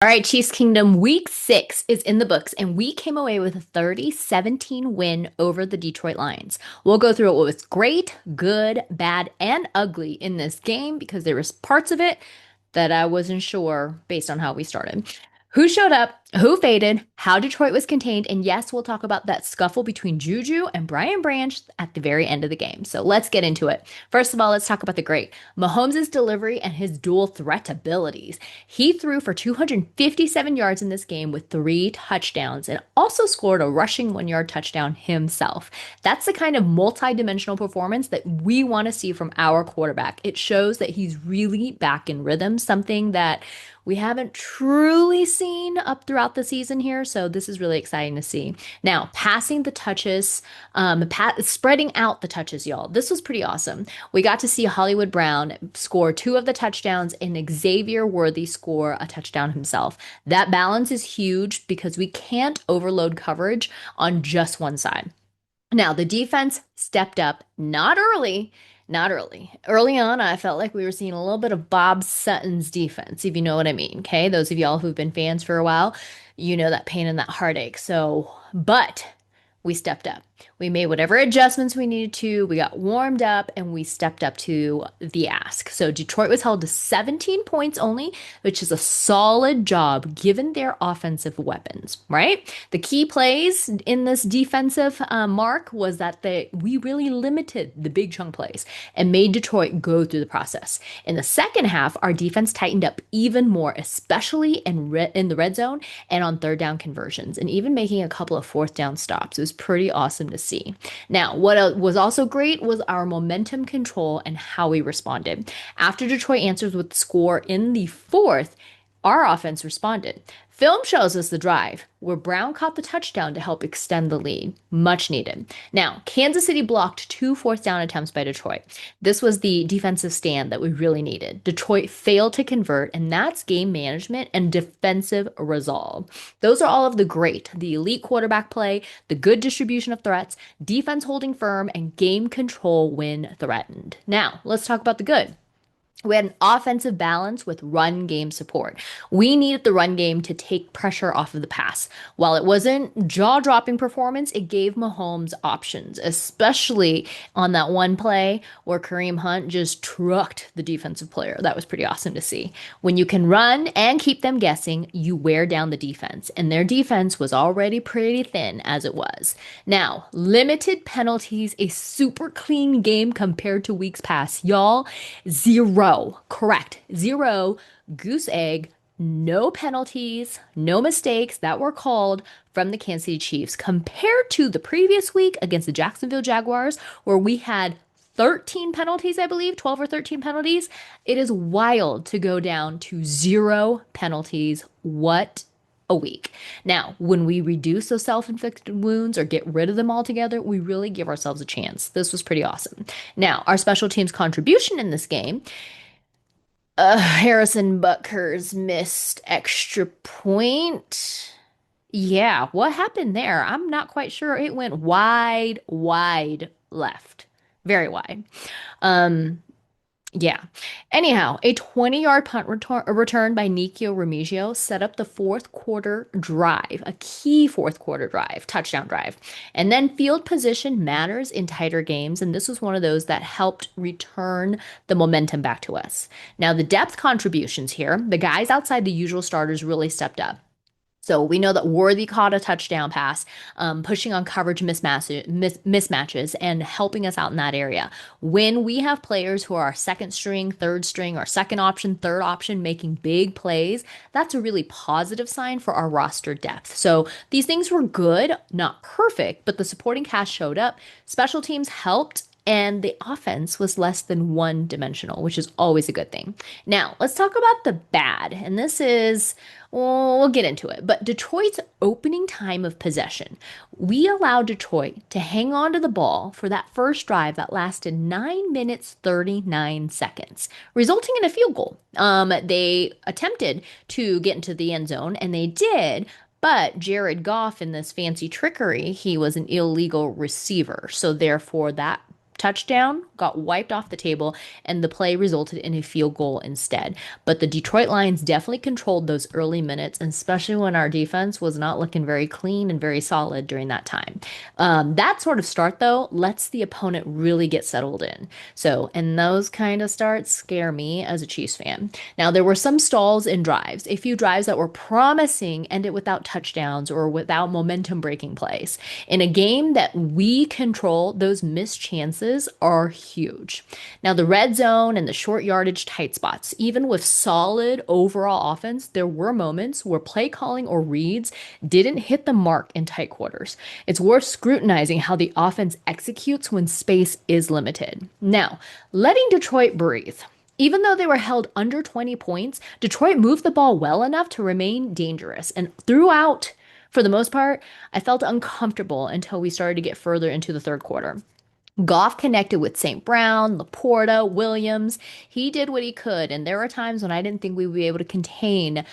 All right, Chiefs Kingdom week 6 is in the books, and we came away with a 30-17 win over the Detroit Lions. We'll go through what was great, good, bad, and ugly in this game because there was parts of it that I wasn't sure based on how we started. Who showed up, who faded, how Detroit was contained, and yes, we'll talk about that scuffle between JuJu and Brian Branch at the very end of the game. So let's get into it. First of all, let's talk about the great. Mahomes' delivery and his dual threat abilities. He threw for 257 yards in this game with 3 touchdowns and also scored a rushing 1 yard touchdown himself. That's the kind of multi-dimensional performance that we want to see from our quarterback. It shows that he's really back in rhythm, something that we haven't truly seen up throughout the season here, so this is really exciting to see. Now, passing the touches, spreading out the touches, y'all. This was pretty awesome. We got to see Hollywood Brown score 2 of the touchdowns and Xavier Worthy score a touchdown himself. That balance is huge because we can't overload coverage on just one side. Now, the defense stepped up, not early, not early. Early on, I felt like we were seeing a little bit of Bob Sutton's defense, if you know what I mean. Okay. Those of y'all who've been fans for a while, you know that pain and that heartache. So, but we stepped up. We made whatever adjustments we needed to. We got warmed up and we stepped up to the ask. So Detroit was held to 17 points only, which is a solid job given their offensive weapons, right? The key plays in this defensive mark was that we really limited the big chunk plays and made Detroit go through the process. In the second half, our defense tightened up even more, especially in the red zone and on third down conversions, and even making a couple of fourth down stops. It was pretty awesome to see. Now, what was also great was our momentum control and how we responded. After Detroit answers with the score in the fourth, our offense responded. Film shows us the drive where Brown caught the touchdown to help extend the lead. Much needed. Now, Kansas City blocked 2 fourth down attempts by Detroit. This was the defensive stand that we really needed. Detroit failed to convert, and that's game management and defensive resolve. Those are all of the great, the elite quarterback play, the good distribution of threats, defense holding firm, and game control when threatened. Now, let's talk about the good. We had an offensive balance with run game support. We needed the run game to take pressure off of the pass. While it wasn't jaw-dropping performance, it gave Mahomes options, especially on that one play where Kareem Hunt just trucked the defensive player. That was pretty awesome to see. When you can run and keep them guessing, you wear down the defense, and their defense was already pretty thin as it was. Now, limited penalties, a super clean game compared to weeks past. Y'all, zero, correct, zero, goose egg, no penalties, no mistakes that were called from the Kansas City Chiefs compared to the previous week against the Jacksonville Jaguars, where we had 13 penalties, I believe, 12 or 13 penalties. It is wild to go down to zero penalties. What a week. Now, when we reduce those self-inflicted wounds or get rid of them altogether, we really give ourselves a chance. This was pretty awesome. Now, our special teams contribution in this game, Harrison Butker's missed extra point. Yeah, what happened there? I'm not quite sure. It went wide, wide left. Very wide. Um, yeah. Anyhow, a 20-yard punt return by Nico Remigio set up the fourth quarter drive, a key fourth quarter drive, touchdown drive. And then field position matters in tighter games, and this was one of those that helped return the momentum back to us. Now, the depth contributions here, the guys outside the usual starters really stepped up. So we know that Worthy caught a touchdown pass, pushing on coverage mismatches and helping us out in that area. When we have players who are our second string, third string, or second option, third option making big plays, that's a really positive sign for our roster depth. So these things were good, not perfect, but the supporting cast showed up. Special teams helped. And the offense was less than one dimensional, which is always a good thing. Now, let's talk about the bad. And this is, well, we'll get into it. But Detroit's opening time of possession. We allowed Detroit to hang on to the ball for that first drive that lasted 9 minutes, 39 seconds, resulting in a field goal. They attempted to get into the end zone, and they did. But Jared Goff, in this fancy trickery, he was an illegal receiver. So therefore, that touchdown got wiped off the table, and the play resulted in a field goal instead. But the Detroit Lions definitely controlled those early minutes, and especially when our defense was not looking very clean and very solid during that time. That sort of start, though, lets the opponent really get settled in. So, and those kind of starts scare me as a Chiefs fan. Now, there were some stalls in drives. A few drives that were promising ended without touchdowns or without momentum breaking plays. In a game that we control, those missed chances are huge. Now, the red zone and the short yardage tight spots, even with solid overall offense, there were moments where play calling or reads didn't hit the mark in tight quarters. It's worth scrutinizing how the offense executes when space is limited. Now, letting Detroit breathe. Even though they were held under 20 points, Detroit moved the ball well enough to remain dangerous. And throughout, for the most part, I felt uncomfortable until we started to get further into the third quarter. Goff connected with St. Brown, Laporta, Williams. He did what he could, and there were times when I didn't think we would be able to contain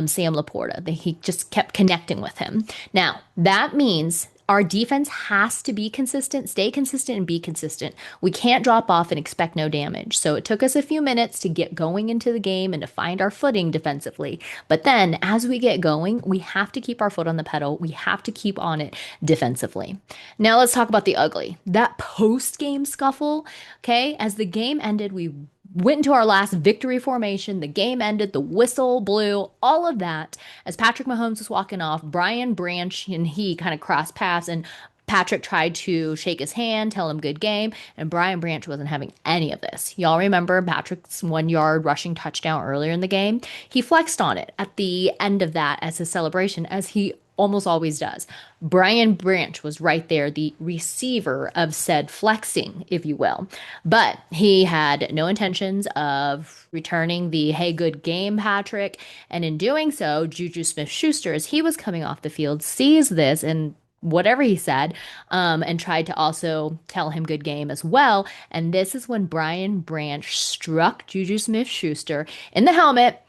Sam Laporta. He just kept connecting with him. Now, that means our defense has to be consistent, stay consistent, and be consistent. We can't drop off and expect no damage. So it took us a few minutes to get going into the game and to find our footing defensively. But then as we get going, we have to keep our foot on the pedal. We have to keep on it defensively. Now let's talk about the ugly. That post-game scuffle, okay? As the game ended, we went into our last victory formation. The game ended, the whistle blew, all of that. As Patrick Mahomes was walking off, Brian Branch and he kind of crossed paths, and Patrick tried to shake his hand, tell him good game, and Brian Branch wasn't having any of this. Y'all remember Patrick's 1 yard rushing touchdown earlier in the game? He flexed on it at the end of that as his celebration, as he almost always does. Brian Branch was right there, the receiver of said flexing, if you will. But he had no intentions of returning the hey, good game, Patrick. And in doing so, JuJu Smith-Schuster, as he was coming off the field, sees this and whatever he said, and tried to also tell him good game as well. And this is when Brian Branch struck JuJu Smith-Schuster in the helmet.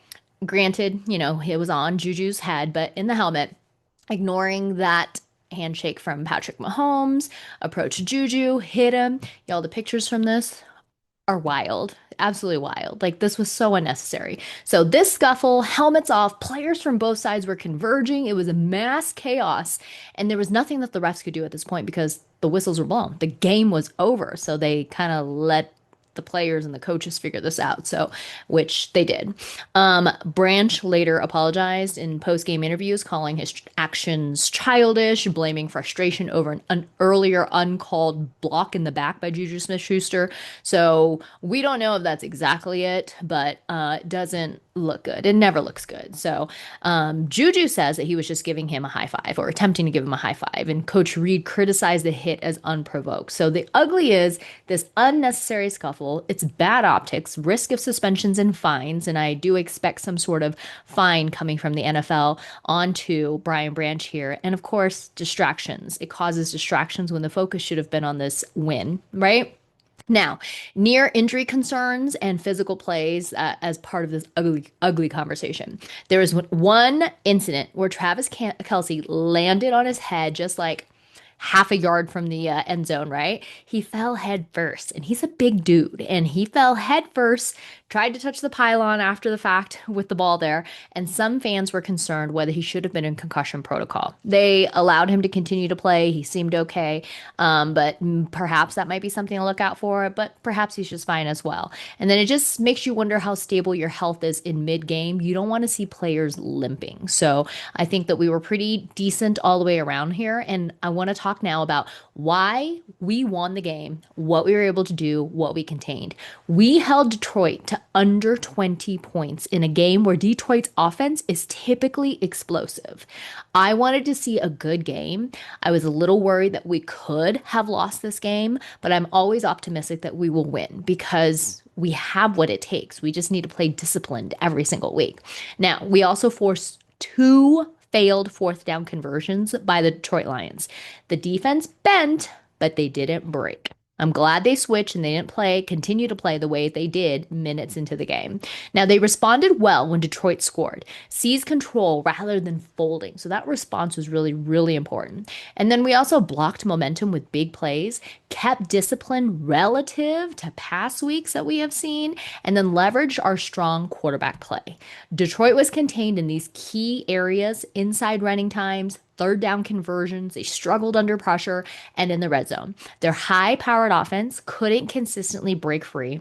Granted, it was on JuJu's head, but in the helmet, ignoring that handshake from Patrick Mahomes, approached JuJu, hit him. Y'all, the pictures from this are wild. Absolutely wild. Like, this was so unnecessary. So this scuffle, helmets off, players from both sides were converging. It was a mass chaos, and there was nothing that the refs could do at this point because the whistles were blown. The game was over. So they kind of let the players and the coaches figure this out. So, which they did. Branch later apologized in post-game interviews, calling his actions childish, blaming frustration over an earlier uncalled block in the back by JuJu Smith-Schuster. So we don't know if that's exactly it, but it doesn't look good. It never looks good. So JuJu says that he was just giving him a high five or attempting to give him a high five, and Coach Reed criticized the hit as unprovoked. So the ugly is this unnecessary scuffle. It's bad optics, risk of suspensions and fines, and I do expect some sort of fine coming from the NFL onto Brian Branch here. And of course, distractions. It causes distractions when the focus should have been on this win, right? Now, near injury concerns and physical plays as part of this ugly conversation. There was one incident where Travis Kelce landed on his head just like half a yard from the end zone, right? He fell head first, and he's a big dude, and he fell head first, tried to touch the pylon after the fact with the ball there, and some fans were concerned whether he should have been in concussion protocol. They allowed him to continue to play. He seemed okay, but perhaps that might be something to look out for, but perhaps he's just fine as well. And then it just makes you wonder how stable your health is in mid-game. You don't want to see players limping. So I think that we were pretty decent all the way around here, and I want to talk now about why we won the game, what we were able to do, what we contained. We held Detroit to under 20 points in a game where Detroit's offense is typically explosive. I wanted to see a good game. I was a little worried that we could have lost this game, but I'm always optimistic that we will win because we have what it takes. We just need to play disciplined every single week. Now, we also forced two failed fourth down conversions by the Detroit Lions. The defense bent, but they didn't break. I'm glad they switched and they didn't continue to play the way they did minutes into the game. Now, they responded well when Detroit scored, seized control rather than folding. So that response was really, really important. And then we also blocked momentum with big plays, kept discipline relative to past weeks that we have seen, and then leveraged our strong quarterback play. Detroit was contained in these key areas inside running times, third down conversions. They struggled under pressure and in the red zone. Their high powered offense couldn't consistently break free.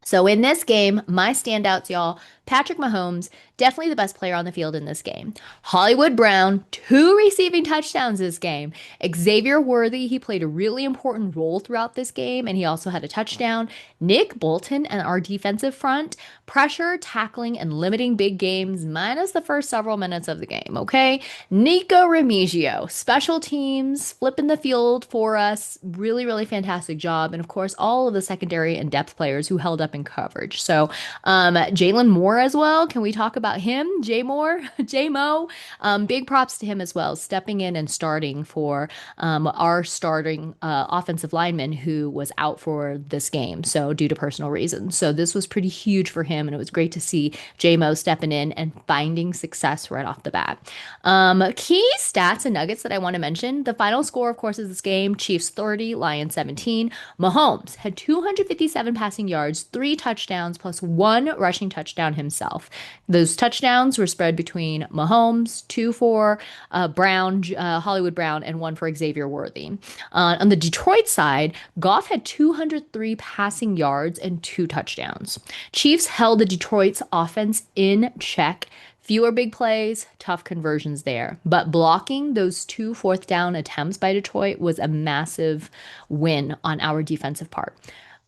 So in this game, my standouts, y'all, Patrick Mahomes, definitely the best player on the field in this game. Hollywood Brown, two receiving touchdowns this game. Xavier Worthy, he played a really important role throughout this game, and he also had a touchdown. Nick Bolton and our defensive front, pressure, tackling, and limiting big games, minus the first several minutes of the game, okay? Nico Remigio, special teams, flipping the field for us. Really, really fantastic job. And of course, all of the secondary and depth players who held up in coverage. So, Jalen Moore as well. Can we talk about him? Jay Moore, J Mo. Big props to him as well, stepping in and starting for our starting offensive lineman who was out for this game. So, due to personal reasons. So, this was pretty huge for him. And it was great to see J Mo stepping in and finding success right off the bat. Key stats and nuggets that I want to mention. The final score, of course, is this game Chiefs 30, Lions 17. Mahomes had 257 passing yards, three touchdowns, plus one rushing touchdown himself. Those touchdowns were spread between Mahomes, two for Hollywood Brown, and one for Xavier Worthy. On the Detroit side, Goff had 203 passing yards and two touchdowns. Chiefs held the Detroit's offense in check. Fewer big plays, tough conversions there. But blocking those two fourth down attempts by Detroit was a massive win on our defensive part.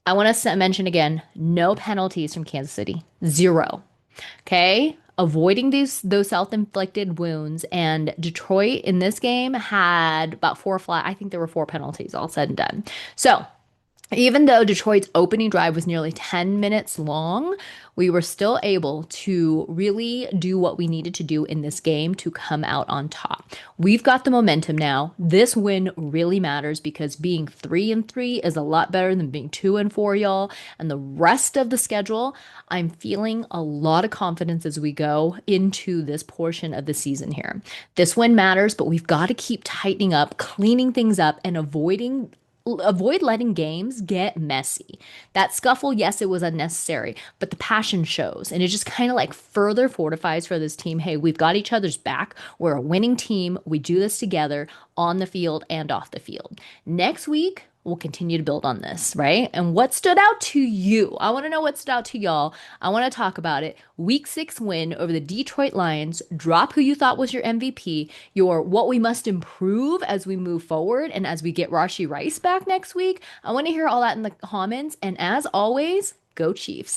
I want to mention again, no penalties from Kansas City. Zero. Okay? Avoiding those self-inflicted wounds. And Detroit in this game had about I think there were four penalties all said and done. So even though Detroit's opening drive was nearly 10 minutes long, we were still able to really do what we needed to do in this game to come out on top. We've got the momentum now. This win really matters because being 3-3 is a lot better than being 2-4, y'all. And the rest of the schedule, I'm feeling a lot of confidence as we go into this portion of the season here. This win matters, but we've got to keep tightening up, cleaning things up, and avoid letting games get messy. That scuffle, yes, it was unnecessary, but the passion shows. And it just kind of like further fortifies for this team. Hey, we've got each other's back. We're a winning team. We do this together on the field and off the field. Next week, we'll continue to build on this, right? And what stood out to you? I want to know what stood out to y'all. I want to talk about it. Week 6 win over the Detroit Lions. Drop who you thought was your MVP, your what we must improve as we move forward and as we get Rashee Rice back next week. I want to hear all that in the comments. And as always, go Chiefs.